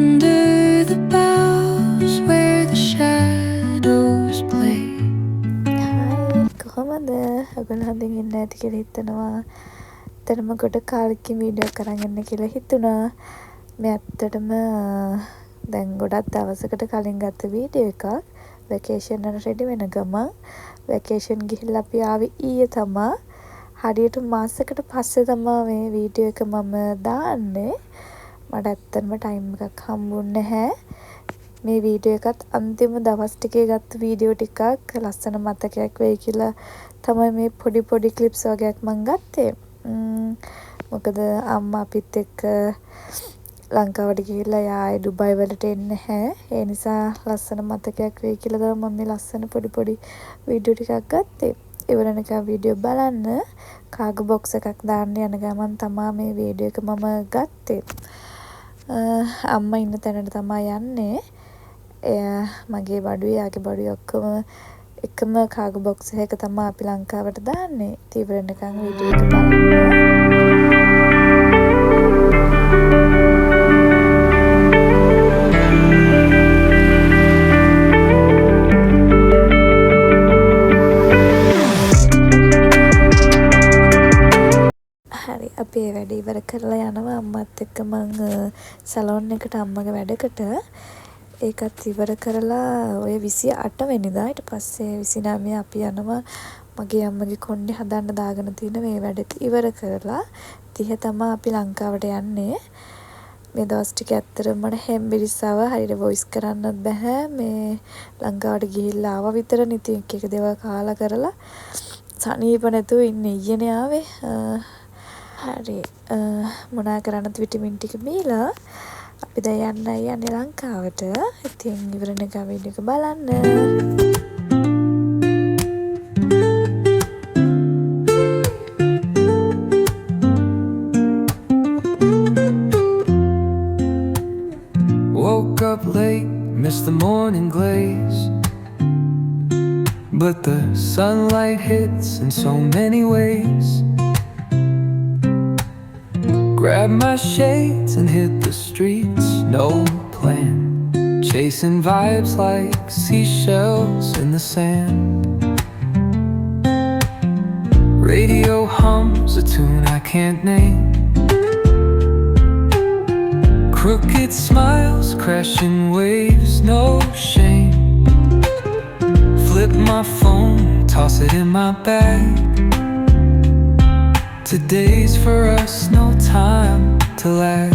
under the boughs where the shadows play. Hi කොහොමද? ඔයගොල්ලෝ හොඳින් ඉන්න ඇති කියලා හිතනවා. ඇත්තටම කොට කාලෙකින් වීඩියෝ කරන් ඉන්න කියලා හිතුණා. මේ ඇත්තටම දැන් ගොඩක් දවසකට කලින් ගත්ත වීඩියෝ එකක්. වැකේෂන් වල රෙඩි වෙන ගමන් වැකේෂන් ගිහිල්ලා අපි ආවේ ඊයේ තමයි. හරියට මාසයකට පස්සේ තමයි මේ වීඩියෝ එක මම දාන්නේ. මට ඇත්තටම ටයිම් එකක් හම්බුන්නේ නැහැ. මේ වීඩියෝ එකත් අන්තිම දවස් ටිකේ ගත්ත වීඩියෝ ටිකක් ලස්සන මතකයක් වෙයි කියලා තමයි මේ පොඩි ක්ලිප්ස් වගේක් මම ගත්තේ. මොකද අම්මා අපිත් එක්ක ලංකාවට ගිහිල්ලා ආයේ ඩුබයි වලට එන්නේ නැහැ. ඒ නිසා ලස්සන මතකයක් වෙයි කියලා තමයි මම මේ ලස්සන පොඩි වීඩියෝ ටිකක් ගත්තේ. ඉවරනකම් වීඩියෝ බලන්න. කාගෝ බොක්ස් එකක් දාන්න යන ගමන් තමයි මේ වීඩියෝ එක මම ගත්තේ. අම්මා ඉන්න තැනට තමයි යන්නේ. මගේ බඩුවේ යාගේ බඩුවේ ඔක්කොම එකම කාගෝ බොක්ස් එකක තමයි අපි ලංකාවට දාන්නේ. ඉවරනකම් වීඩියෝ එක බලන්න. අපි ඒ වැඩ ඉවර කරලා යනවා අම්මත් එක්ක මං සැලොන් එකට අම්මගේ වැඩකට. ඒකත් ඉවර කරලා ඔය 28 වෙනිදා ඊට පස්සේ 29 අපි යනවා මගේ අම්මගේ කොණ්ඩේ හදන්න දාගෙන තියෙන මේ වැඩ ඉවර කරලා 30 තමයි අපි ලංකාවට යන්නේ. මේ දවස් ටික ඇත්තටම මට හැම්බිරිස්සව හරියට වොයිස් කරන්නත් බෑ. මේ ලංකාවට ගිහිල්ලා ආවා විතරනේ. ඉතින් එක දේවල් කාලා කරලා සනීප නැතුව ඉන්නේ ඊයේනේ ආවේ. හරි මොනා කරන්නත් විටමින් ටික බීලා අපි දැන් යන්නේ ලංකාවට. ඉතින් ඉවරනකම් වීඩියෝ එක බලන්න. Woke up late, missed the morning glaze, but the sunlight hits in so many ways. Grab my shades and hit the streets, no plan. Chasing vibes like seashells in the sand. Radio hums a tune I can't name. Crooked smiles, crashing waves, no shame. Flip my phone, toss it in my bag. Today's for us, no time to lag.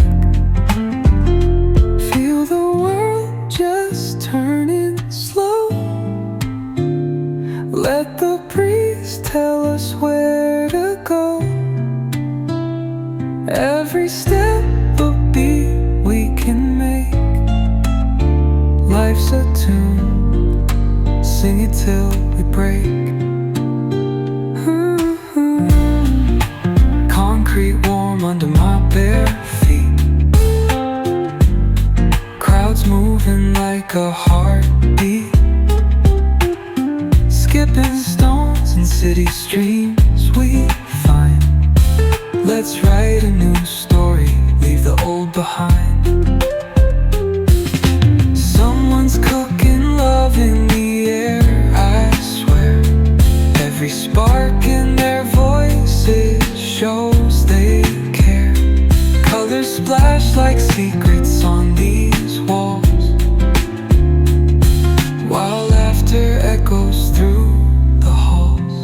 Feel the world just turning slow. Let the breeze tell us where to go. Every step a beat we can make. Life's a tune, sing it till we break. Warm under my bare feet. Crowds moving like a heartbeat. Skipping stones in city streams we find. Let's write a new story, leave the old behind. Someone's cooking love in the air, I swear. Every spark in their voices shows they care. Colors splash like secrets on these walls, while laughter echoes through the halls.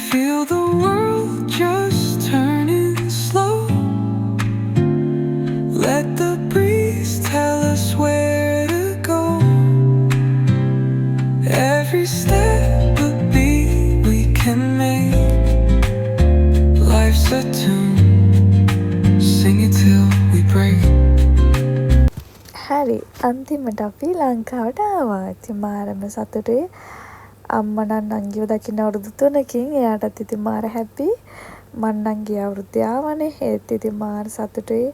Feel the world just turning slow. Let the breeze tell us where to go. Every step a beat we can make. Life's a tune, sing it till we break. හරි අන්තිමට අපි ලංකාවට ආවා. ඉතින් මාරම සතුටුයි. අම්මා නම් නංගිව දකින්න අවුරුදු 3කින්. එයාටත් ඉතින් මාර හැපි. මං නම් ගිය අවුරුද්දේ ආවනේ. ඒත් ඉතින් මාර සතුටුයි.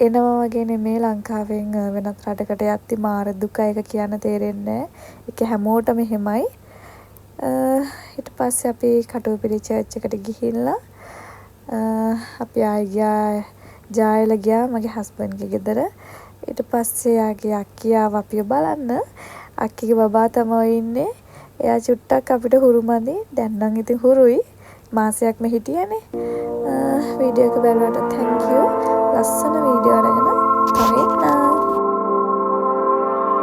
එනවා වගේ නෙමේ ලංකාවෙන් වෙනත් රටකට යද්දි මාර දුක එක කියන්න තේරෙන්නේ නැහැ. ඒක හැමෝටම එහෙමයි. ඊට පස්සේ අපි කටුවපිලි චර්ච් එකට ගිහිල්ලා අපි ආයෙ ජායලා ගියා මගේ හස්බන්ඩ්ගේ ගෙදර. ඊට පස්සේ යාගේ අක්කියාව අපිව බලන්න. අක්කිගේ බබා තමයි ඉන්නේ. එයා චුට්ටක් අපිට හුරු මදි. දැන් නම් ඉතින් හුරුයි. මාසයක්ම හිටියනේ. වීඩියෝ එක බලුවට thank you. ලස්සන වීඩියෝ අරගෙන තමයි